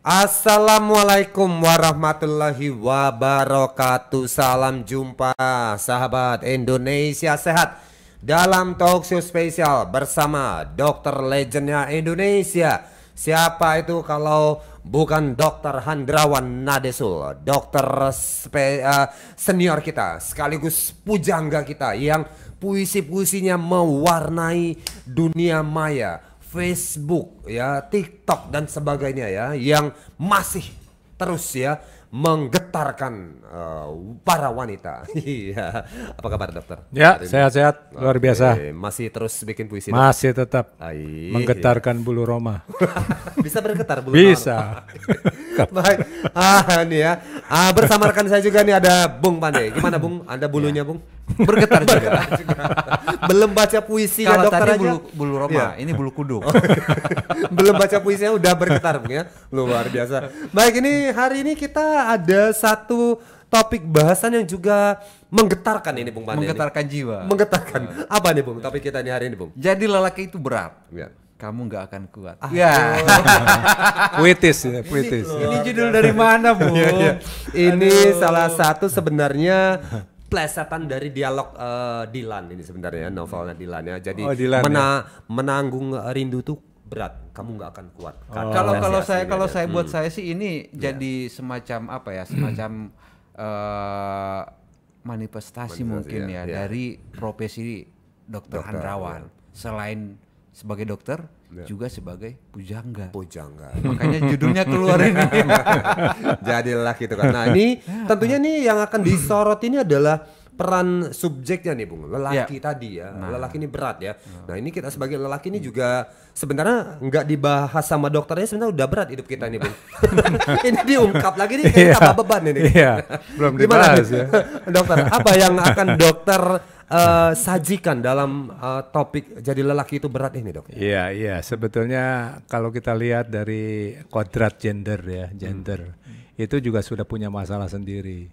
Assalamualaikum warahmatullahi wabarakatuh. Salam jumpa sahabat Indonesia Sehat dalam talkshow spesial bersama dokter legendnya Indonesia. Siapa itu kalau bukan Dokter Handrawan Nadesul, dokter senior kita sekaligus pujangga kita yang puisi-puisinya mewarnai dunia maya, Facebook ya, TikTok dan sebagainya ya, yang masih terus ya menggetarkan para wanita. Iya. Apa kabar dokter? Ya, sehat-sehat, luar biasa. Masih terus bikin puisi? Masih tetap iya. menggetarkan bulu Roma. Bisa bergetar bulu Bisa. Roma? Baik. Ini ya. Bersama rekan saya juga nih ada Bung Pandey. Gimana Bung? Anda bulunya Bung? Bergetar juga. Belum baca puisinya Kalau dokter tadi aja. bulu Roma, ini bulu kuduk. Belum baca puisinya udah bergetar Bung ya. Luar biasa. Baik, ini hari ini kita ada satu topik bahasan yang juga menggetarkan ini Bung Pandey. Menggetarkan jiwa. Menggetarkan. Apa nih Bung topik kita nih hari ini Bung? Jadi lelaki itu berat. Ya. Kamu nggak akan kuat. Ya. Puitis ya, puitis. Ini judul dari mana, Bu? Ini salah satu sebenarnya plesetan dari dialog Dilan ini sebenarnya, novelnya Dilan ya. Jadi Dilan, menanggung rindu tuh berat, kamu nggak akan kuat. Kalau saya buat saya sih ini jadi semacam apa ya? Semacam manifestasi mungkin ya dari profesi dokter Handrawan. Selain sebagai dokter juga sebagai pujangga. Makanya judulnya keluar ini. Jadilah gitu kan. Nah, ini tentunya nih yang akan disorot ini adalah peran subjeknya nih Bung, lelaki tadi ya. Lelaki ini berat ya. Nah, ini kita sebagai lelaki ini juga sebenarnya nggak dibahas sama dokternya, sebenarnya udah berat hidup kita nih Bung. Ini diungkap lagi nih kayak tambah beban ini. Iya, belum dibahas ya. Dokter, apa yang akan dokter sajikan dalam topik jadi lelaki itu berat ini dok? Iya, sebetulnya kalau kita lihat dari kodrat gender ya, itu juga sudah punya masalah sendiri.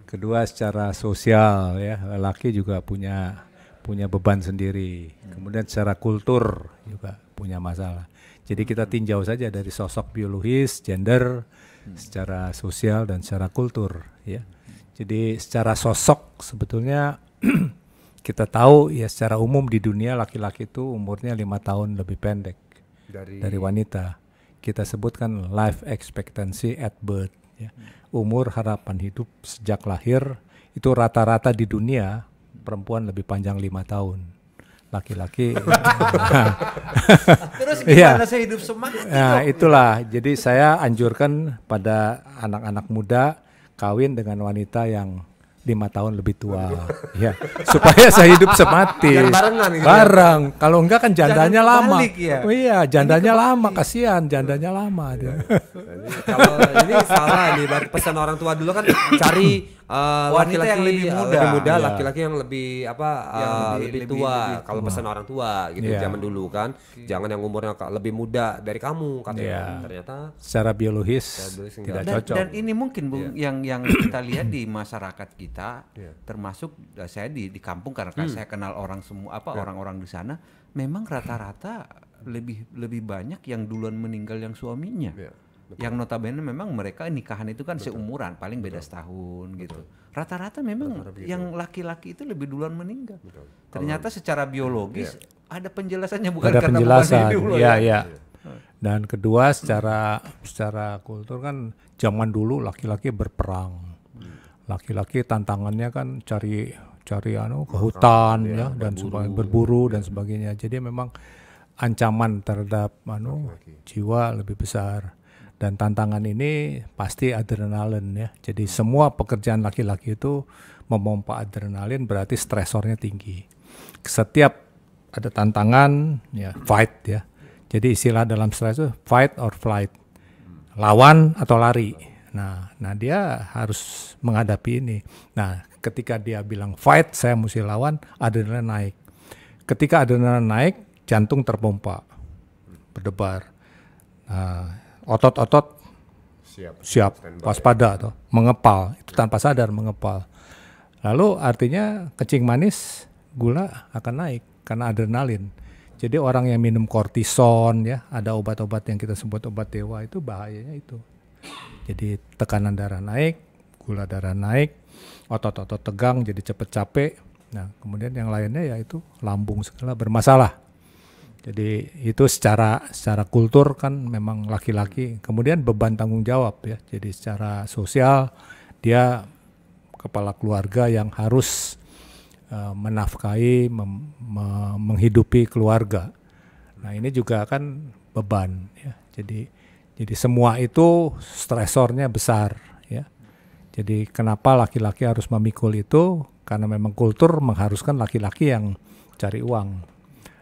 Kedua, secara sosial ya, lelaki juga punya beban sendiri. Kemudian secara kultur juga punya masalah. Jadi kita tinjau saja dari sosok biologis, gender, secara sosial dan secara kultur ya. Jadi secara sosok sebetulnya kita tahu ya secara umum di dunia laki-laki itu umurnya 5 tahun lebih pendek dari wanita. Kita sebutkan life expectancy at birth ya. Umur harapan hidup sejak lahir itu rata-rata di dunia perempuan lebih panjang 5 tahun. Laki-laki Terus gimana saya hidup semangat? Nah, itulah. Jadi saya anjurkan pada anak-anak muda kawin dengan wanita yang 5 tahun lebih tua ya, supaya saya hidup semati bareng. Kalau enggak kan jandanya lama ya? Oh iya, jandanya lama, kasihan jandanya lama dia. Kalau ini salah nih, pesan orang tua dulu kan cari wanita yang lebih muda, laki-laki yang lebih lebih tua. Kalau pesan orang tua gitu zaman dulu kan, jangan yang umurnya lebih muda dari kamu katanya. Ternyata secara biologis tidak cocok. Dan ini mungkin Bung yang kita lihat di masyarakat kita, termasuk saya di kampung karena saya kenal orang semua orang-orang di sana, memang rata-rata lebih banyak yang duluan meninggal yang suaminya. Yang notabene memang mereka nikahan itu kan seumuran, paling beda setahun gitu. Rata-rata memang yang laki-laki itu lebih duluan meninggal. Ternyata secara biologis ada penjelasannya, bukan ada karena penjelasan. dulu Ya. Dan kedua secara kultur kan zaman dulu laki-laki berperang. Laki-laki tantangannya kan cari ke hutan ya dan sebagainya, berburu dan sebagainya. Jadi memang ancaman terhadap jiwa lebih besar. Dan tantangan ini pasti adrenalin ya. Jadi semua pekerjaan laki-laki itu memompa adrenalin, berarti stresornya tinggi. Setiap ada tantangan ya fight ya. Jadi istilah dalam stres itu fight or flight. Lawan atau lari. Nah dia harus menghadapi ini. Nah ketika dia bilang fight, saya mesti lawan, adrenalin naik. Ketika adrenalin naik, jantung terpompa, berdebar. Otot-otot siap waspada atau mengepal, itu tanpa sadar mengepal. Lalu artinya kencing manis, gula akan naik karena adrenalin. Jadi orang yang minum kortison ya, ada obat-obat yang kita sebut obat dewa itu bahayanya itu. Jadi tekanan darah naik, gula darah naik, otot-otot tegang jadi cepet capek. Nah, kemudian yang lainnya yaitu lambung segala bermasalah. Jadi itu secara kultur kan memang laki-laki. Kemudian beban tanggung jawab ya. Jadi secara sosial dia kepala keluarga yang harus menafkahi, menghidupi keluarga. Nah ini juga kan beban ya. Jadi semua itu stresornya besar ya. Jadi kenapa laki-laki harus memikul itu? Karena memang kultur mengharuskan laki-laki yang cari uang.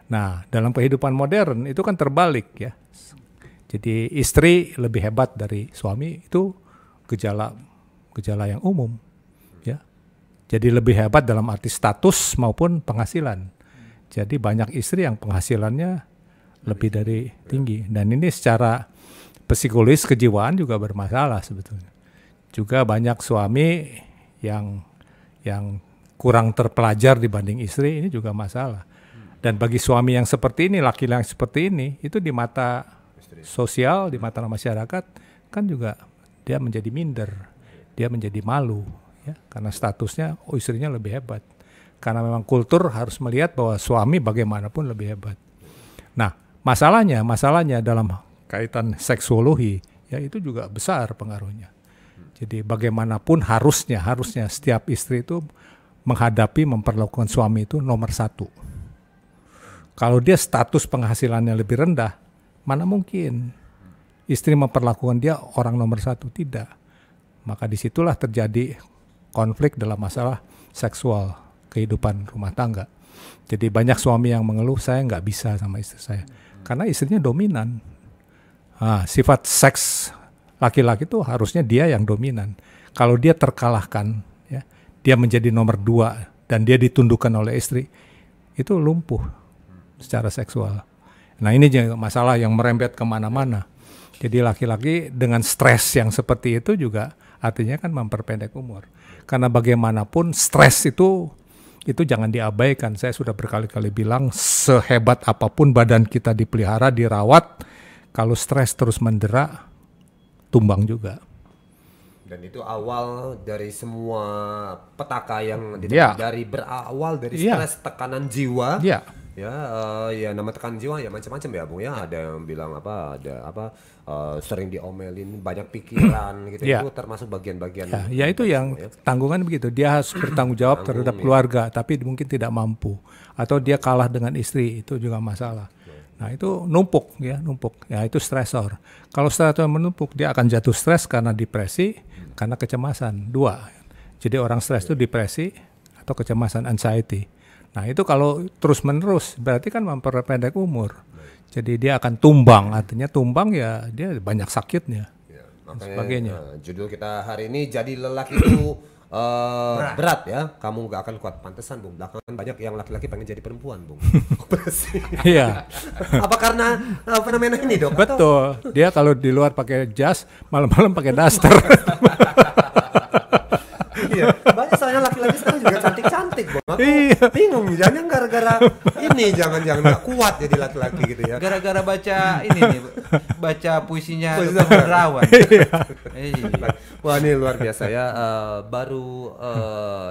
Nah dalam kehidupan modern itu kan terbalik ya. Jadi istri lebih hebat dari suami itu gejala yang umum. Jadi lebih hebat dalam arti status maupun penghasilan. Jadi banyak istri yang penghasilannya lebih dari tinggi. Dan ini secara psikologis kejiwaan juga bermasalah sebetulnya. Juga banyak suami yang kurang terpelajar dibanding istri, ini juga masalah. Dan bagi suami yang seperti ini, laki-laki yang seperti ini, itu di mata sosial, di mata masyarakat, kan juga dia menjadi minder, dia menjadi malu. Ya, karena statusnya istrinya lebih hebat. Karena memang kultur harus melihat bahwa suami bagaimanapun lebih hebat. Nah, masalahnya dalam kaitan seksologi ya itu juga besar pengaruhnya. Jadi bagaimanapun harusnya setiap istri itu memperlakukan suami itu nomor satu. Kalau dia status penghasilannya lebih rendah, mana mungkin istri memperlakukan dia orang nomor satu, tidak. Maka disitulah terjadi konflik dalam masalah seksual, kehidupan rumah tangga. Jadi banyak suami yang mengeluh, saya nggak bisa sama istri saya. Karena istrinya dominan. Sifat seks laki-laki itu harusnya dia yang dominan. Kalau dia terkalahkan, ya, dia menjadi nomor 2 dan dia ditundukkan oleh istri, itu lumpuh secara seksual. Nah ini juga masalah yang merembet kemana-mana. Jadi laki-laki dengan stres yang seperti itu juga artinya kan memperpendek umur. Karena bagaimanapun stres itu jangan diabaikan. Saya sudah berkali-kali bilang sehebat apapun badan kita dipelihara, dirawat, kalau stres terus mendera, tumbang juga. Dan itu awal dari semua petaka yang berawal dari stres, tekanan jiwa. Ya nama tekanan jiwa ya macam-macam ya Bung ya. Ada yang bilang sering diomelin, banyak pikiran gitu. Itu termasuk bagian-bagian. Ya itu yang tanggungan begitu. Dia harus bertanggung jawab terhadap keluarga, tapi mungkin tidak mampu. Atau dia kalah dengan istri, itu juga masalah. Nah itu numpuk. Ya itu stresor. Kalau stresor menumpuk, dia akan jatuh stres karena depresi, karena kecemasan. 2. Jadi orang stres itu depresi atau kecemasan, anxiety. Nah itu kalau terus-menerus berarti kan memperpendek umur. Jadi dia akan tumbang, artinya tumbang ya dia banyak sakitnya dan sebagainya. Judul kita hari ini, jadi lelaki itu berat ya, kamu gak akan kuat. Pantesan Bung, belakangan banyak yang laki-laki pengen jadi perempuan Bung. Iya. Apa karena fenomena ini Dok? Betul, dia kalau di luar pakai jas, malam-malam pakai daster. Iya, banyak soalnya laki-laki sekarang juga cantik-cantik, Bang. Aku bingung, jangan gara-gara ini, jangan gak kuat jadi laki-laki gitu ya. Gara-gara baca ini nih, baca puisinya Dr. Hendrawan. Wah ini luar biasa ya.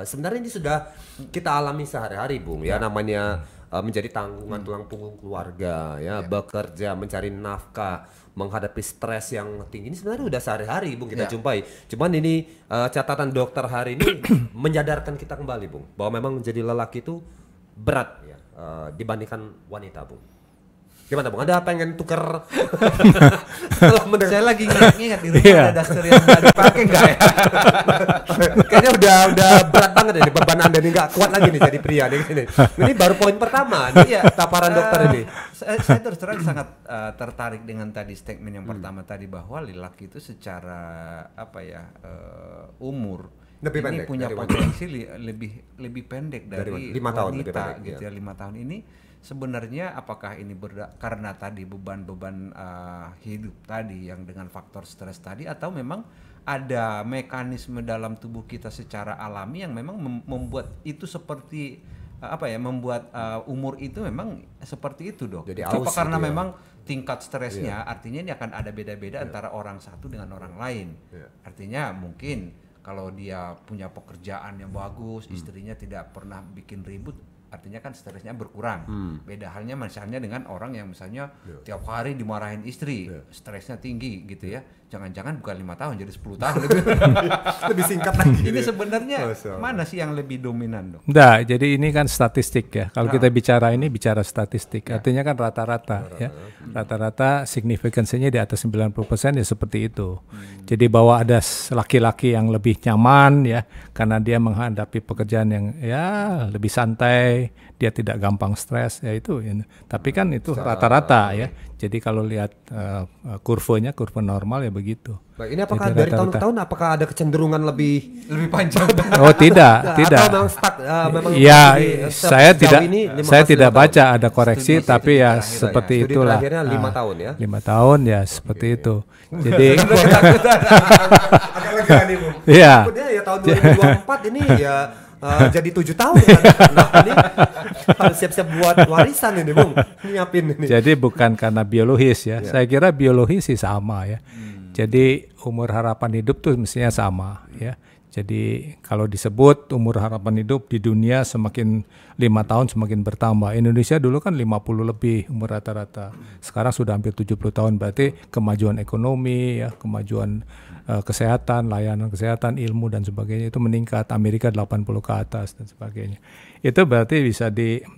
Sebenarnya ini sudah kita alami sehari-hari Bung ya, namanya menjadi tanggungan tulang punggung keluarga ya, bekerja, mencari nafkah, menghadapi stres yang tinggi, ini sebenarnya udah sehari-hari Bung kita jumpai. Cuman ini catatan dokter hari ini menyadarkan kita kembali Bung, bahwa memang menjadi lelaki itu berat ya dibandingkan wanita Bung. Gimana Bung? Ada pengen tuker? Saya lagi ingat di rumah ada daster yang nggak dipakai nggak ya? Kayaknya udah berat banget ini, beban Anda ini nggak kuat lagi nih jadi pria nih. Ini baru poin pertama nih taparan dokter ini. Saya terus terang sangat tertarik dengan tadi statement yang pertama tadi, bahwa lelaki itu secara umur lebih ini pendek, punya potensi lebih pendek dari 5 tahun wanita lebih pendek, gitu ya. 5 tahun ini sebenarnya apakah ini karena tadi beban-beban hidup tadi yang dengan faktor stres tadi, atau memang ada mekanisme dalam tubuh kita secara alami yang memang membuat itu seperti membuat umur itu memang seperti itu, Dok. Jadi Apa aus karena gitu ya. memang tingkat stresnya, artinya ini akan ada beda-beda antara orang satu dengan orang lain. Artinya mungkin kalau dia punya pekerjaan yang bagus, istrinya tidak pernah bikin ribut, artinya kan stresnya berkurang. Beda halnya misalnya dengan orang yang misalnya tiap hari dimarahin istri, stresnya tinggi gitu ya. Jangan-jangan bukan 5 tahun jadi 10 tahun Lebih singkat lagi. Ini sebenarnya mana sih yang lebih dominan, Dok? Enggak, jadi ini kan statistik ya. Kalau kita bicara ini bicara statistik, artinya kan rata-rata ya. Rata-rata signifikansinya di atas 90% ya seperti itu. Jadi bahwa ada laki-laki yang lebih nyaman ya karena dia menghadapi pekerjaan yang ya lebih santai, dia tidak gampang stres ya itu. Tapi kan itu rata-rata ya. Jadi kalau lihat kurvanya, kurva normal ya begitu. Baik, ini apakah Jadi dari tahun ke rata-rata. tahun apakah ada kecenderungan lebih panjang? Oh tidak, tidak. Atau memang stuck, memang Ya, sejauh saya tidak, ini saya 15 tidak tahun. baca ada koreksi, Studi tapi ya terakhir ya. seperti Studi itulah. terakhirnya 5 tahun ya. 5 tahun ya seperti itu. Jadi, Agak lega nih, Bung. iya. Takutnya ya tahun 2024 ini ya jadi 7 tahun kan. Nah, ini harus siap-siap buat warisan ini, Bung. Nyiapin ini. Jadi bukan karena biologis ya. Saya kira biologis sih sama ya. Jadi umur harapan hidup tuh mestinya sama ya. Jadi kalau disebut umur harapan hidup di dunia semakin 5 tahun semakin bertambah. Indonesia dulu kan 50 lebih umur rata-rata. Sekarang sudah hampir 70 tahun, berarti kemajuan ekonomi ya, kemajuan kesehatan, layanan kesehatan, ilmu dan sebagainya itu meningkat. Amerika 80 ke atas dan sebagainya. Itu berarti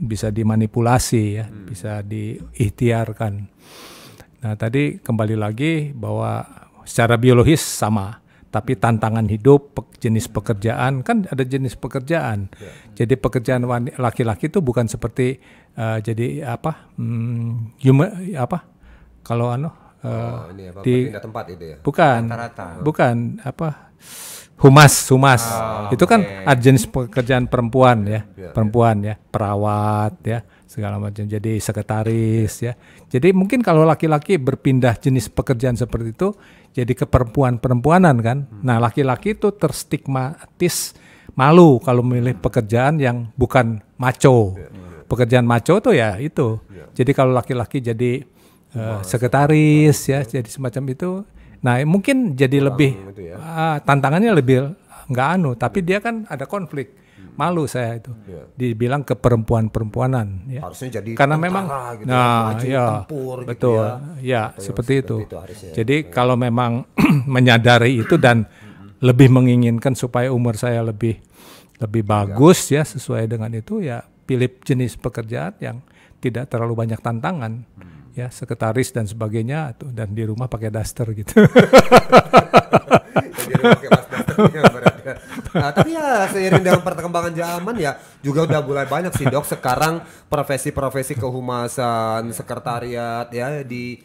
bisa dimanipulasi ya, bisa diikhtiarkan. Nah, tadi kembali lagi bahwa secara biologis sama. Tapi tantangan hidup, jenis pekerjaan, kan ada jenis pekerjaan. Jadi pekerjaan laki-laki itu bukan seperti jadi apa? Kalau ini apa? di Pindah tempat itu ya. bukan Rata-rata. bukan apa? Humas. Itu kan ada jenis pekerjaan perempuan ya, perempuan ya, perawat ya, segala macam. Jadi sekretaris ya. Jadi mungkin kalau laki-laki berpindah jenis pekerjaan seperti itu, jadi ke perempuanan kan. Nah, laki-laki itu terstigmatis malu kalau memilih pekerjaan yang bukan macho. Pekerjaan macho tuh ya itu. Jadi kalau laki-laki jadi sekretaris ya, jadi semacam itu. Nah, mungkin jadi lebih tantangannya lebih nggak tapi dia kan ada konflik. Malu saya itu. Dibilang ke perempuanan ya. Harusnya jadi karena tentara memang gitu, nah maju ya tempur gitu betul ya seperti itu. Jadi kalau memang menyadari itu dan lebih menginginkan supaya umur saya lebih bagus ya sesuai dengan itu ya pilih jenis pekerjaan yang tidak terlalu banyak tantangan. Ya sekretaris dan sebagainya tuh, dan di rumah pakai daster gitu. Jadi pakai masker berarti. Nah, tapi ya seiring dengan perkembangan zaman ya juga udah mulai banyak sih, Dok, sekarang profesi-profesi kehumasan, sekretariat ya di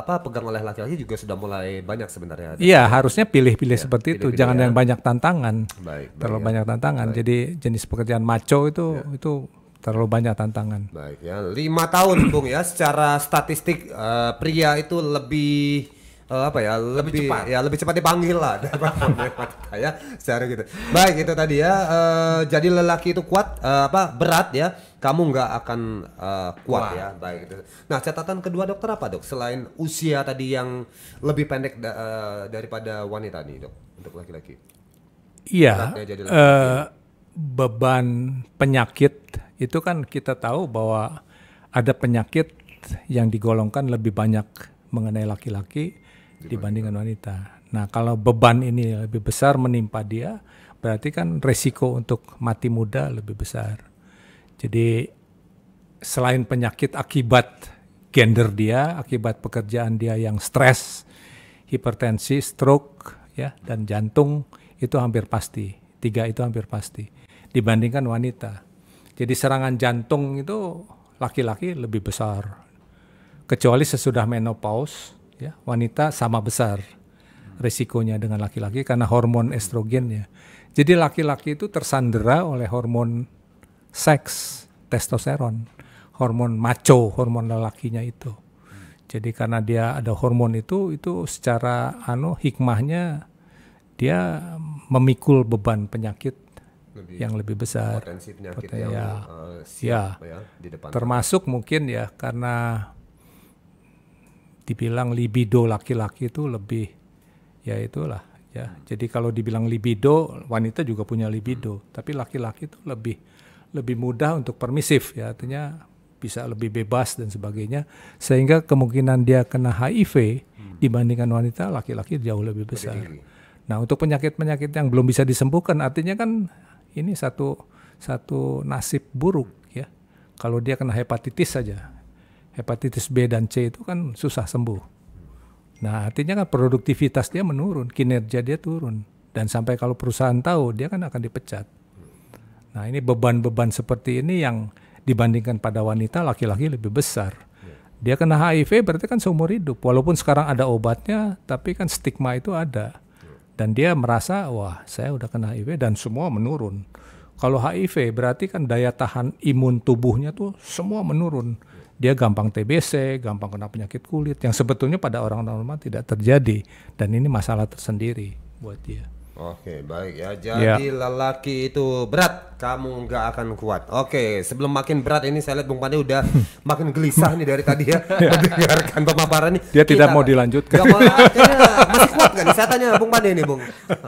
pegang oleh laki-laki juga sudah mulai banyak sebenarnya. Iya, harusnya pilih-pilih seperti itu, jangan yang banyak tantangan. Terlalu banyak tantangan. Jadi jenis pekerjaan macho itu terlalu banyak tantangan. Baik ya, 5 tahun Bung ya. Secara statistik pria itu lebih lebih cepat dipanggil lah daripada wanita ya, secara gitu. Baik, itu tadi ya. Jadi lelaki itu kuat berat ya, kamu nggak akan kuat ya. Baik itu. Nah, catatan kedua dokter apa, Dok? Selain usia tadi yang lebih pendek daripada wanita nih, Dok, untuk laki-laki. Iya. Beban penyakit itu kan kita tahu bahwa ada penyakit yang digolongkan lebih banyak mengenai laki-laki dibandingkan wanita. Nah, kalau beban ini lebih besar menimpa dia, berarti kan resiko untuk mati muda lebih besar. Jadi selain penyakit akibat gender dia, akibat pekerjaan dia yang stres, hipertensi, stroke ya, dan jantung itu hampir pasti. 3 itu hampir pasti dibandingkan wanita. Jadi serangan jantung itu laki-laki lebih besar. Kecuali sesudah menopause, ya, wanita sama besar risikonya dengan laki-laki karena hormon estrogennya. Jadi laki-laki itu tersandera oleh hormon seks, testosteron, hormon macho, hormon lelakinya itu. Jadi karena dia ada hormon itu secara hikmahnya dia memikul beban penyakit yang lebih besar. Potensi penyakit Poten- yang ya. siap ya di depan. Termasuk mungkin ya karena dibilang libido laki-laki itu lebih, ya itulah ya. Jadi kalau dibilang libido, wanita juga punya libido, tapi laki-laki itu lebih mudah untuk permisif ya, artinya bisa lebih bebas dan sebagainya, sehingga kemungkinan dia kena HIV dibandingkan wanita, laki-laki jauh lebih besar. Nah, untuk penyakit-penyakit yang belum bisa disembuhkan, artinya kan ini satu nasib buruk ya. Kalau dia kena hepatitis saja, hepatitis B dan C itu kan susah sembuh. Nah, artinya kan produktivitas dia menurun, kinerja dia turun. Dan sampai kalau perusahaan tahu, dia kan akan dipecat. Nah, ini beban-beban seperti ini yang dibandingkan pada wanita, laki-laki lebih besar. Dia kena HIV berarti kan seumur hidup. Walaupun sekarang ada obatnya, tapi kan stigma itu ada. Dan dia merasa, wah saya udah kena HIV dan semua menurun. Kalau HIV berarti kan daya tahan imun tubuhnya tuh semua menurun. Dia gampang TBC, gampang kena penyakit kulit, yang sebetulnya pada orang normal tidak terjadi. Dan ini masalah tersendiri buat dia. Oke, baik ya. Jadi lelaki itu berat, kamu nggak akan kuat. Oke, sebelum makin berat ini saya lihat Bung Pandi udah makin gelisah nih dari tadi ya mendengarkan pemaparan nih. Dia tidak mau dilanjutkan. Gak mau, masih kuat kan? Saya tanya Bung Pandi nih, Bung.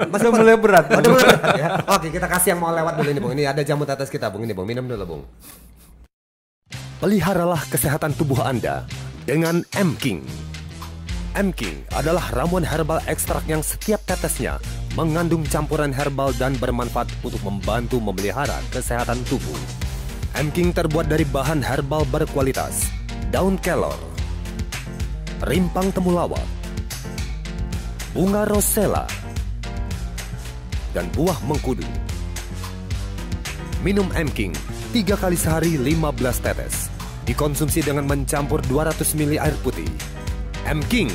Masih mulai berat. Udah mulai berat ya. Oke, kita kasih yang mau lewat dulu ini, Bung. Ini ada jamu tetes kita, Bung. Ini, Bung. Minum dulu, Bung. Peliharalah kesehatan tubuh Anda dengan M-King. M-King adalah ramuan herbal ekstrak yang setiap tetesnya mengandung campuran herbal dan bermanfaat untuk membantu memelihara kesehatan tubuh. M-King terbuat dari bahan herbal berkualitas, daun kelor, rimpang temulawak, bunga rosella, dan buah mengkudu. Minum M-King 3 kali sehari 15 tetes. Dikonsumsi dengan mencampur 200 ml air putih. M-King,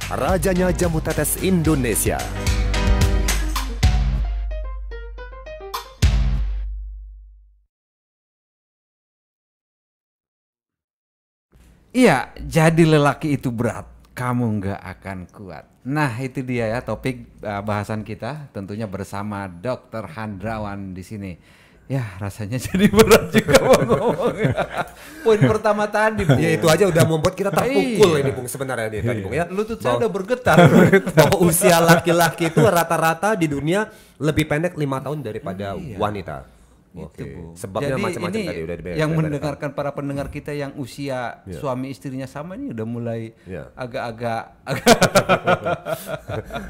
rajanya jamu tetes Indonesia. Iya, jadi lelaki itu berat, kamu nggak akan kuat. Nah, itu dia ya topik bahasan kita, tentunya bersama Dr. Handrawan di sini. Ya, rasanya jadi berat juga mau ngomong. Poin pertama tadi, Bung. Ya itu aja udah membuat kita terpukul ini, Bung, sebenarnya nih tadi, Bung ya. Lutut saya udah bergetar. Bahwa usia laki-laki itu rata-rata di dunia lebih pendek 5 tahun daripada wanita. Gitu, Oke. Bu. Sebabnya Jadi macam-macam ini tadi udah yang mendengarkan para pendengar kita yang usia suami istrinya sama ini udah mulai agak-agak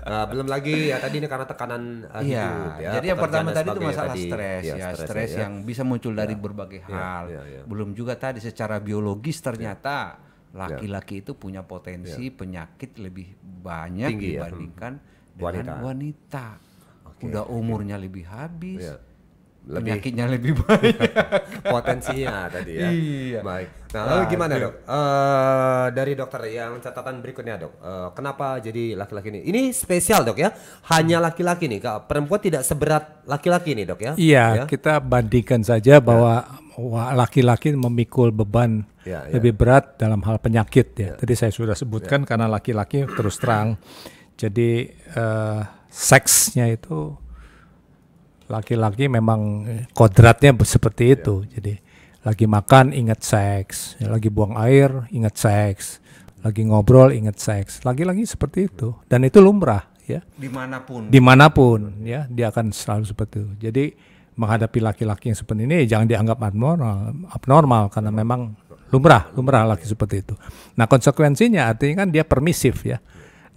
Nah, belum lagi ya tadi ini karena tekanan hidup ya. Jadi yang pertama tadi itu pekerjaan masalah tadi. stres ya, stres yang bisa muncul dari berbagai hal. Belum juga tadi secara biologis ternyata laki-laki itu punya potensi penyakit lebih banyak Tinggi, dibandingkan dengan wanita. Udah umurnya lebih habis. Penyakitnya lebih banyak. Potensinya tadi ya. Iya. Baik. Nah, lalu gimana, Dok? Dari dokter yang catatan berikutnya, Dok. Kenapa jadi laki-laki ini? Ini spesial, Dok ya. Hanya laki-laki nih, Kak. Perempuan tidak seberat laki-laki nih, Dok ya. Iya, kita bandingkan saja bahwa laki-laki memikul beban lebih berat dalam hal penyakit ya. Tadi saya sudah sebutkan karena laki-laki terus terang. Jadi seksnya itu laki-laki memang kodratnya seperti itu. Jadi lagi makan ingat seks, lagi buang air ingat seks, lagi ngobrol ingat seks. Laki-laki seperti itu dan itu lumrah ya. Dimanapun ya dia akan selalu seperti itu. Jadi menghadapi laki-laki yang seperti ini jangan dianggap abnormal karena memang lumrah laki seperti itu. Nah konsekuensinya artinya kan dia permisif ya.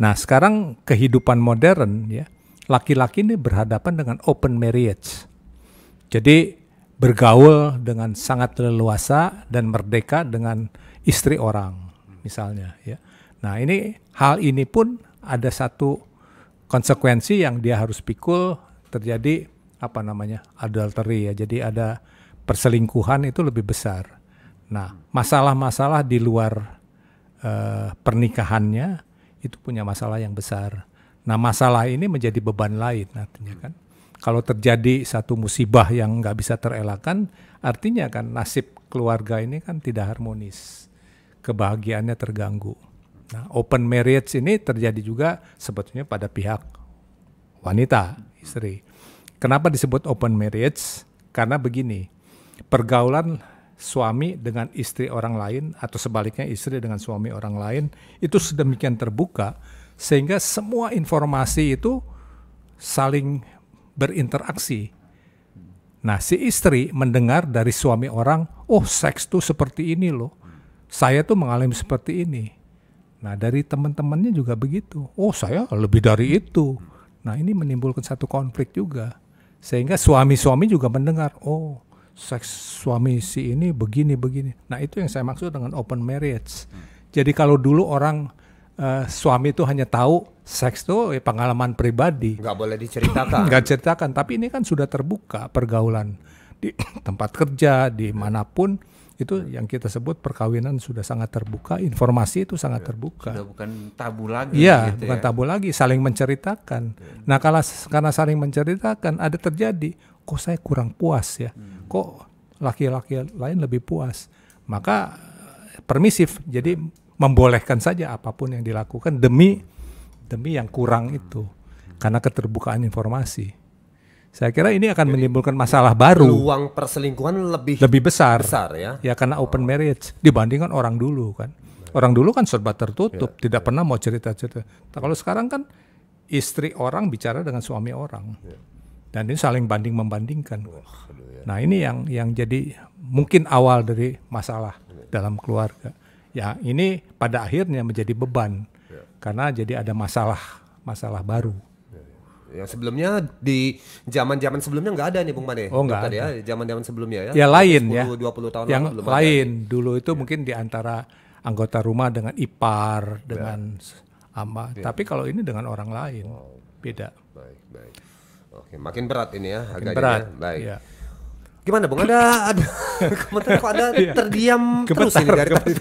Nah sekarang kehidupan modern ya. Laki-laki ini berhadapan dengan open marriage. Jadi bergaul dengan sangat leluasa dan merdeka dengan istri orang misalnya ya. Nah, hal ini pun ada satu konsekuensi yang dia harus pikul, terjadi adultery ya. Jadi ada perselingkuhan itu lebih besar. Nah, masalah-masalah di luar pernikahannya itu punya masalah yang besar. Nah masalah ini menjadi beban lain artinya kan. Kalau terjadi satu musibah yang nggak bisa terelakkan, artinya kan nasib keluarga ini kan tidak harmonis. Kebahagiaannya terganggu. Nah open marriage ini terjadi juga sebetulnya pada pihak wanita, istri. Kenapa disebut open marriage? Karena begini, pergaulan suami dengan istri orang lain atau sebaliknya istri dengan suami orang lain itu sedemikian terbuka sehingga semua informasi itu saling berinteraksi. Nah, si istri mendengar dari suami orang, oh seks tuh seperti ini loh, saya tuh mengalami seperti ini. Nah, dari teman-temannya juga begitu, oh saya lebih dari itu. Nah, ini menimbulkan satu konflik juga. Sehingga suami-suami juga mendengar, oh seks suami si ini begini-begini. Nah, itu yang saya maksud dengan open marriage. Jadi kalau dulu orang suami itu hanya tahu seks itu pengalaman pribadi. Nggak boleh diceritakan. Nggak ceritakan, tapi ini kan sudah terbuka pergaulan. Di tempat kerja, di manapun, itu yang kita sebut perkawinan sudah sangat terbuka, informasi itu sangat terbuka. Sudah bukan tabu lagi. Iya, gitu bukan tabu lagi, saling menceritakan. Nah, karena saling menceritakan, ada terjadi, kok saya kurang puas ya, kok laki-laki lain lebih puas. Maka permisif, jadi membolehkan saja apapun yang dilakukan demi yang kurang itu, karena keterbukaan informasi. Saya kira ini akan menimbulkan masalah baru. Peluang perselingkuhan lebih besar ya. Ya karena open marriage dibandingkan orang dulu kan. Orang dulu kan serba tertutup, tidak pernah mau cerita-cerita. Nah, kalau sekarang kan istri orang bicara dengan suami orang. Dan ini saling banding-membandingkan. Nah, ini yang jadi mungkin awal dari masalah dalam keluarga. Ya, ini pada akhirnya menjadi beban. Karena jadi ada masalah baru. Yang sebelumnya di zaman-zaman sebelumnya nggak ada nih Bung Made. Oh, nggak ada. Ya, zaman-zaman sebelumnya ya. Ya lain 10, ya. 20 tahun yang belum lain ada. dulu itu mungkin di antara anggota rumah dengan ipar dengan ama. Tapi kalau ini dengan orang lain beda. Baik. Oke, makin berat ini ya agaknya. Berat. Ya. Baik. Ya. Gimana Bung? Ada komentar kok ada terdiam terus ini dari tadi.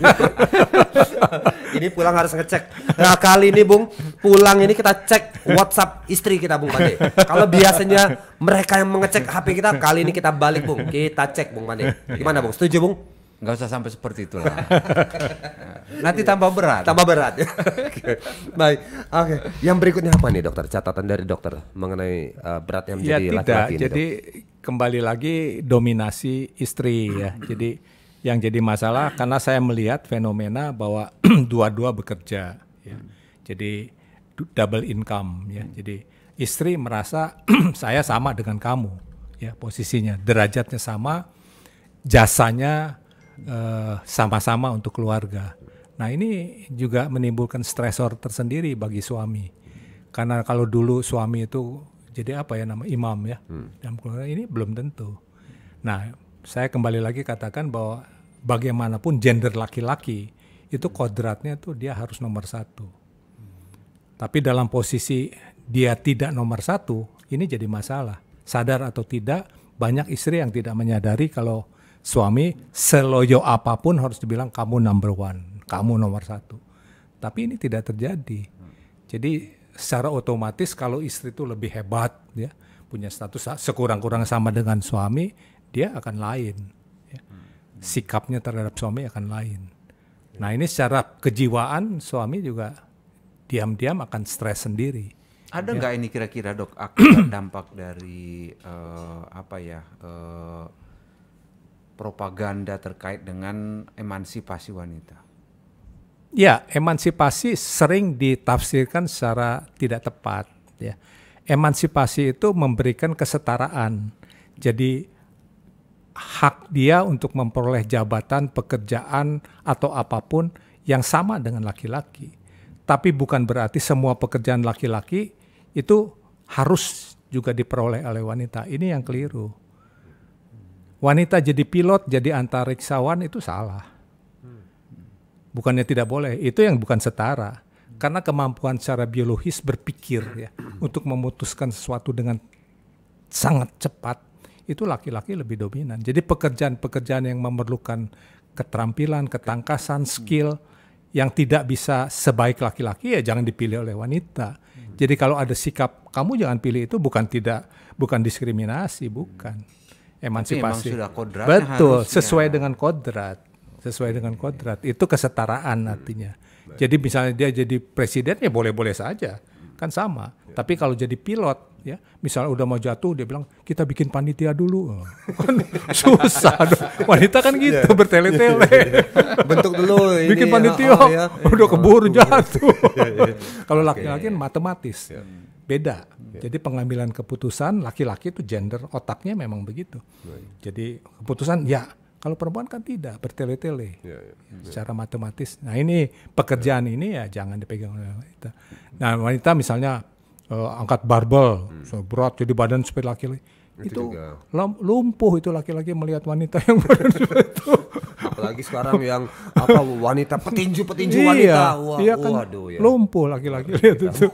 Ini pulang harus ngecek. Nah, kali ini Bung, pulang ini kita cek WhatsApp istri kita Bung Made. Kalau biasanya mereka yang mengecek HP kita, kali ini kita balik Bung. Kita cek Bung Made. Gimana Bung? Setuju Bung? Nggak usah sampai seperti itulah. Nanti tambah berat. Tambah berat ya. Baik. Oke. Yang berikutnya apa nih dokter? Catatan dari dokter mengenai beratnya menjadi laki-laki ini. Jadi kembali lagi dominasi istri ya. Jadi yang jadi masalah karena saya melihat fenomena bahwa dua-dua bekerja ya. Jadi double income ya. Jadi istri merasa saya sama dengan kamu ya, posisinya, derajatnya sama, jasanya sama-sama untuk keluarga. Nah, ini juga menimbulkan stresor tersendiri bagi suami. Karena kalau dulu suami itu jadi apa ya nama imam ya dalam keluarga, ini belum tentu. Nah, saya kembali lagi katakan bahwa bagaimanapun gender laki-laki itu kodratnya tuh dia harus nomor satu. Tapi dalam posisi dia tidak nomor satu, ini jadi masalah. Sadar atau tidak, banyak istri yang tidak menyadari kalau suami seloyo apapun harus dibilang kamu number one, kamu nomor satu. Tapi ini tidak terjadi. Jadi secara otomatis kalau istri itu lebih hebat, ya, punya status sekurang-kurang sama dengan suami, dia akan lain. Ya. Sikapnya terhadap suami akan lain. Nah, ini secara kejiwaan suami juga diam-diam akan stres sendiri. Ada nggak ini kira-kira dok akibat dampak dari propaganda terkait dengan emansipasi wanita? Ya, emansipasi sering ditafsirkan secara tidak tepat. Ya. Emansipasi itu memberikan kesetaraan. Jadi hak dia untuk memperoleh jabatan, pekerjaan, atau apapun yang sama dengan laki-laki. Tapi bukan berarti semua pekerjaan laki-laki itu harus juga diperoleh oleh wanita. Ini yang keliru. Wanita jadi pilot, jadi antariksawan itu salah. Bukannya tidak boleh, itu yang bukan setara. Karena kemampuan secara biologis berpikir ya, untuk memutuskan sesuatu dengan sangat cepat, itu laki-laki lebih dominan. Jadi pekerjaan-pekerjaan yang memerlukan keterampilan, ketangkasan, skill yang tidak bisa sebaik laki-laki ya jangan dipilih oleh wanita. Jadi kalau ada sikap kamu jangan pilih itu bukan diskriminasi, bukan. Emansipasi. Sudah kodratnya betul, harusnya. sesuai dengan kodrat. Itu kesetaraan artinya. Jadi misalnya dia jadi presiden ya boleh-boleh saja. kan sama. Tapi kalau jadi pilot, ya, misalnya udah mau jatuh, dia bilang kita bikin panitia dulu, kan susah dong. Wanita kan gitu, bertele-tele. Bentuk dulu ini. Bikin panitia, udah keburu jatuh. Kalau laki-laki matematis, beda. Jadi pengambilan keputusan laki-laki itu gender otaknya memang begitu. Jadi keputusan ya. Kalau perempuan kan tidak, bertele-tele secara matematis. Nah ini pekerjaan ini ya jangan dipegang oleh wanita. Nah wanita misalnya angkat barbel, berat jadi badan seperti laki-laki. Itu lumpuh itu laki-laki melihat wanita yang badan itu. Apalagi sekarang yang apa wanita petinju wanita. Iya kan waduh, ya. Lumpuh laki-laki lihat itu.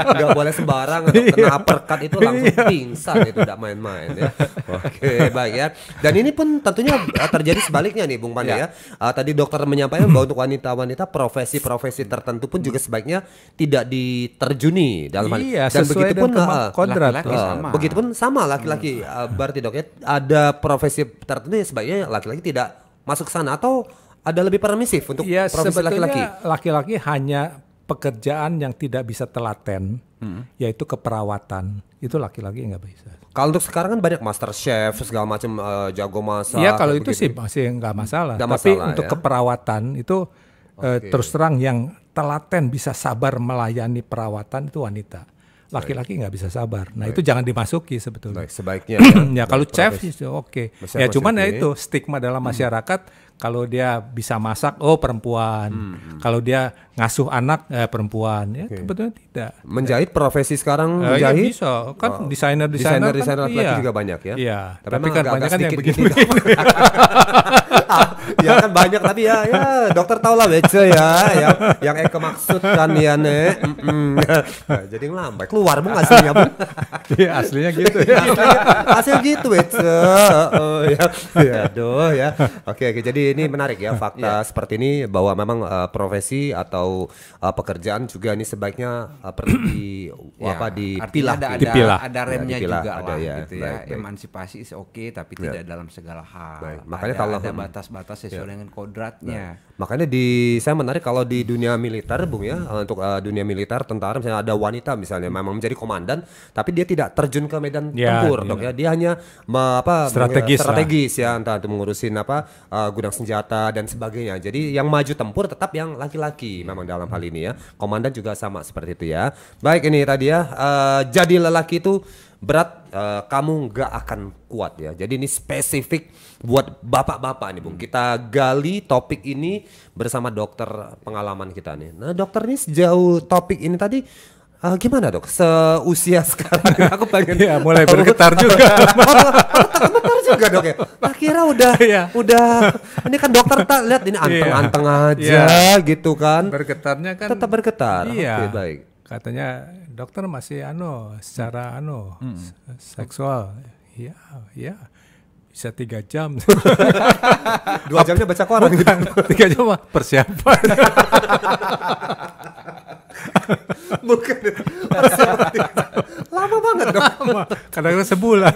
Gak boleh sembarang, kena uppercut itu langsung pingsan, itu tidak main-main ya. Oke, baik ya. Dan ini pun tentunya terjadi sebaliknya nih Bung Pandi ya. Tadi dokter menyampaikan bahwa untuk wanita-wanita profesi-profesi tertentu pun juga sebaiknya tidak diterjuni dalam hal. Iya, dan sesuai begitupun kodrat. Begitupun sama laki-laki. Berarti dok ya ada profesi tertentu yang sebaiknya laki-laki tidak masuk sana atau ada lebih permisif untuk profesi laki-laki? Laki-laki hanya pekerjaan yang tidak bisa telaten, yaitu keperawatan. Itu laki-laki nggak bisa. Kalau untuk sekarang kan banyak master chef segala macam, jago masak. Iya kalau itu sih masih nggak masalah. Tapi untuk keperawatan itu terus terang yang telaten bisa sabar melayani perawatan itu wanita. Laki-laki nggak bisa sabar. Nah itu jangan dimasuki sebetulnya. Sebaiknya ya kalau chef sih oke. Ya cuman ya itu stigma dalam masyarakat. Kalau dia bisa masak, perempuan. Kalau dia ngasuh anak, perempuan. Ya sebetulnya tidak. Menjahit profesi sekarang menjahit? Ya bisa. Kan desainer laki-laki juga banyak ya? Iya. Tapi kan banyak kan yang begini. Ya kan banyak tapi ya dokter tahu lah bece ya yang Eka maksudkan ya Nek. Jadi ngelambai keluar Bung aslinya Bung. Iya aslinya gitu ya. Aslinya gitu bece. Aduh ya. Oke jadi ini menarik ya fakta seperti ini bahwa memang profesi atau pekerjaan juga ini sebaiknya perlu dipilah. Ada remnya juga lah gitu ya. Baik. Emansipasi is oke tapi tidak dalam segala hal. Baik. Makanya kalau ada batas-batas sesuai dengan kodratnya. Makanya saya menarik kalau di dunia militer Bung ya, untuk dunia militer tentara misalnya ada wanita misalnya memang menjadi komandan tapi dia tidak terjun ke medan tempur dok ya. Dia hanya strategis ya, entah itu mengurusin gudang senjata dan sebagainya. Jadi yang maju tempur tetap yang laki-laki memang dalam hal ini ya. Komandan juga sama seperti itu ya. Baik ini tadi ya, jadi lelaki itu berat, kamu nggak akan kuat ya. Jadi ini spesifik buat bapak-bapak nih Bung. Kita gali topik ini bersama dokter pengalaman kita nih. Nah dokter ini sejauh topik ini tadi gimana dok? Seusia sekarang aku pengen mulai bergetar juga. Bergetar juga dok ya. Akhirnya udah ini kan dokter tak lihat ini anteng-anteng aja gitu kan. Bergetarnya kan tetap bergetar. Iya. Oke, baik. Katanya dokter masih secara seksual. Iya. Bisa 3 jam. 2 jamnya baca koran gitu. 3 jam mah persiapan. Bukan. Lama banget dong. Kadang-kadang sebulan.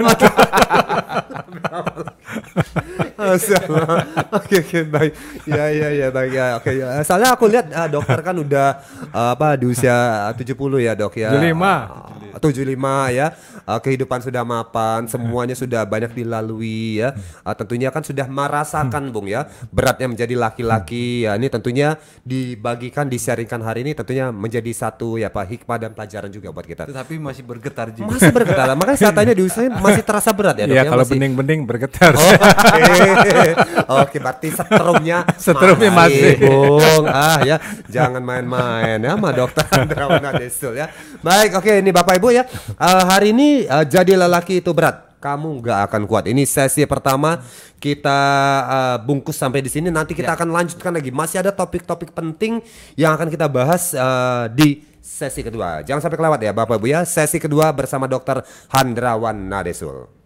Oke, baik. Ya, baik ya. Oke, ya. Soalnya aku lihat dokter kan udah di usia 70 ya, Dok ya. 75 ya. Kehidupan sudah mapan, semuanya sudah banyak dilalui ya. Tentunya kan sudah merasakan Bung ya, beratnya menjadi laki-laki ya. Ini tentunya dibagikan, di-sharingkan hari ini tentunya menjadi satu hikmah dan pelajaran juga buat kita. Tetapi masih bergetar juga. Masih bergetar. Makanya saat tanya di usia masih terasa berat ya, Dok. Iya, kalau bening-bening bergetar. Oke, berarti setrumnya masih. Bung. Ya, jangan main-main ya sama Dokter Handrawan Nadesul ya. Baik, oke ini Bapak Ibu ya. Hari ini jadi lelaki itu berat. Kamu nggak akan kuat. Ini sesi pertama kita bungkus sampai di sini. Nanti kita akan lanjutkan lagi. Masih ada topik-topik penting yang akan kita bahas di sesi kedua. Jangan sampai kelewat ya Bapak Ibu ya. Sesi kedua bersama Dokter Handrawan Nadesul.